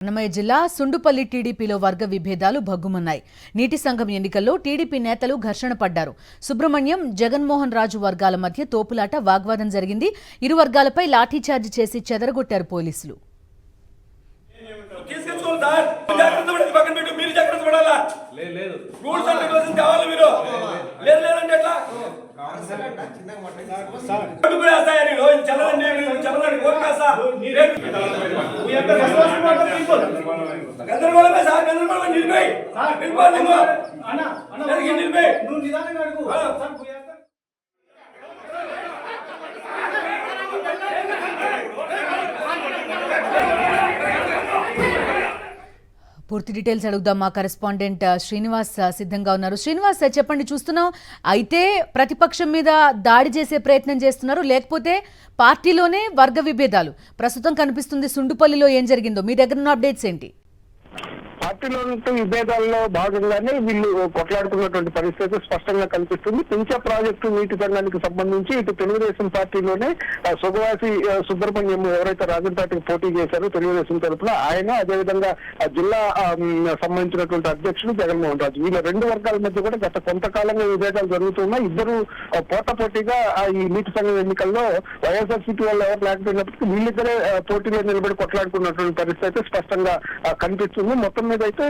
అన్నమయ్య జిల్లా సుండుపల్లి టీడీపీలో వర్గ విభేదాలు భగ్గుమన్నాయి. నీటి సంఘం ఎన్నికల్లో టీడీపీ నేతలు ఘర్షణ పడ్డారు. సుబ్రహ్మణ్యం, జగన్మోహన్ రాజు వర్గాల మధ్య తోపులాట, వాగ్వాదం జరిగింది. ఇరు వర్గాలపై లాఠీచార్జ్ చేసి చెదరగొట్టారు పోలీసులు. పూర్తి డీటెయిల్స్ అడుగుదాం. మా కరెస్పాండెంట్ శ్రీనివాస్ సిద్ధంగా ఉన్నారు. శ్రీనివాస్, చెప్పండి. చూస్తున్నాం అయితే ప్రతిపక్షం మీద దాడి చేసే ప్రయత్నం చేస్తున్నారు, లేకపోతే పార్టీలోనే వర్గ విభేదాలు ప్రస్తుతం కనిపిస్తుంది. సుండుపల్లిలో ఏం జరిగిందో మీ దగ్గర ఉన్న అప్డేట్స్ ఏంటి? పార్టీలో విభేదాల్లో భాగంగానే వీళ్ళు కొట్లాడుతున్నటువంటి పరిస్థితి స్పష్టంగా కనిపిస్తుంది. పింఛ ప్రాజెక్టు నీటి సంఘానికి సంబంధించి ఇటు తెలుగుదేశం పార్టీలోనే సుగవాసి సుబ్రహ్మణ్యం ఎవరైతే రాజంపేటకు పోటీ చేశారో తెలుగుదేశం తరఫున ఆయన, అదేవిధంగా జిల్లా సంబంధించినటువంటి అధ్యక్షుడు జగన్మోహన్ రాజు, వీళ్ళ రెండు వర్గాల మధ్య కూడా గత కొంతకాలంగా విభేదాలు జరుగుతున్నాయి. ఇద్దరు పోటాపోటీగా ఈ నీటి సంఘం ఎన్నికల్లో వైఎస్ఆర్సీపీ వాళ్ళు ఎవరు లేకపోయినప్పటికీ వీళ్ళిద్దరే పోటీలో నిలబడి కొట్లాడుకున్నటువంటి పరిస్థితి స్పష్టంగా కనిపిస్తుంది. మొత్తం మీద అయితే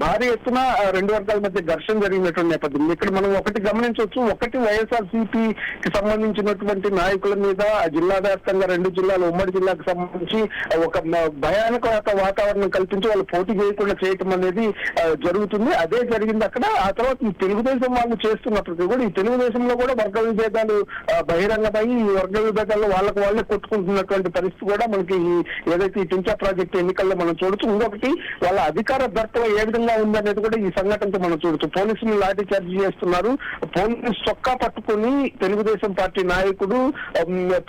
భారీ ఎత్తున రెండు వర్గాల మధ్య ఘర్షణ జరిగినటువంటి నేపథ్యం ఇక్కడ మనం ఒకటి గమనించవచ్చు. ఒకటి, వైఎస్ఆర్సీపీకి సంబంధించినటువంటి నాయకుల మీద జిల్లా వ్యాప్తంగా రెండు జిల్లాలు, ఉమ్మడి జిల్లాకు సంబంధించి ఒక భయానక వాతావరణం కల్పించి వాళ్ళు పోటీ చేయకుండా చేయటం అనేది జరుగుతుంది. అదే జరిగింది అక్కడ. ఆ తర్వాత ఈ తెలుగుదేశం వాళ్ళు చేస్తున్నప్పటికీ కూడా ఈ తెలుగుదేశంలో కూడా వర్గ విభేదాలు బహిరంగమై ఈ వర్గ విభేదాల్లో వాళ్ళకు వాళ్ళే కొట్టుకుంటున్నటువంటి పరిస్థితి కూడా మనకి ఏదైతే ఈ పింఛా ప్రాజెక్టు ఎన్నికల్లో మనం చూడొచ్చు. ఇంకొకటి, వాళ్ళ అధికార దర్పణ ఏ విధంగా ఉందనేది కూడా ఈ సంఘటనతో మనం చూడొచ్చు. పోలీసులు లాఠీ చార్జ్ చేస్తున్నారు. పోలీసు చొక్కా పట్టుకుని తెలుగుదేశం పార్టీ నాయకుడు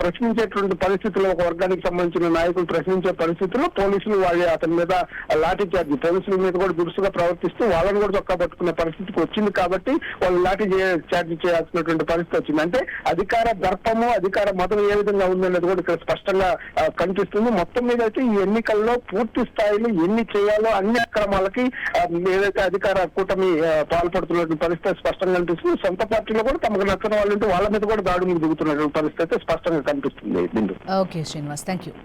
ప్రశ్నించేటువంటి పరిస్థితుల్లో, ఒక వర్గానికి సంబంధించిన నాయకులు ప్రశ్నించే పరిస్థితుల్లో పోలీసులు అతని మీద లాఠీ చార్జ్, పోలీసుల మీద కూడా దురుసుగా ప్రవర్తిస్తూ వాళ్ళని కూడా చొక్కా పట్టుకునే పరిస్థితికి వచ్చింది. కాబట్టి వాళ్ళు లాఠీ చార్జ్ చేయాల్సినటువంటి పరిస్థితి వచ్చింది. అంటే అధికార దర్పము, అధికార మతం ఏ విధంగా ఉందనేది కూడా ఇక్కడ స్పష్టంగా కనిపిస్తుంది. మొత్తం మీద అయితే ఈ ఎన్నికల్లో పూర్తి స్థాయిలో ఎన్ని చేయాలో అన్ని అక్రమాలకి ఏదైతే అధికార కూటమి పాల్పడుతున్నటువంటి పరిస్థితి స్పష్టంగా కనిపిస్తుంది. సొంత పార్టీలో కూడా తమకు నచ్చిన వాళ్ళు ఉంటే వాళ్ళ మీద కూడా దాడులకు దిగుతున్నటువంటి పరిస్థితి స్పష్టంగా కనిపిస్తుంది. Okay Srinivas, thank you.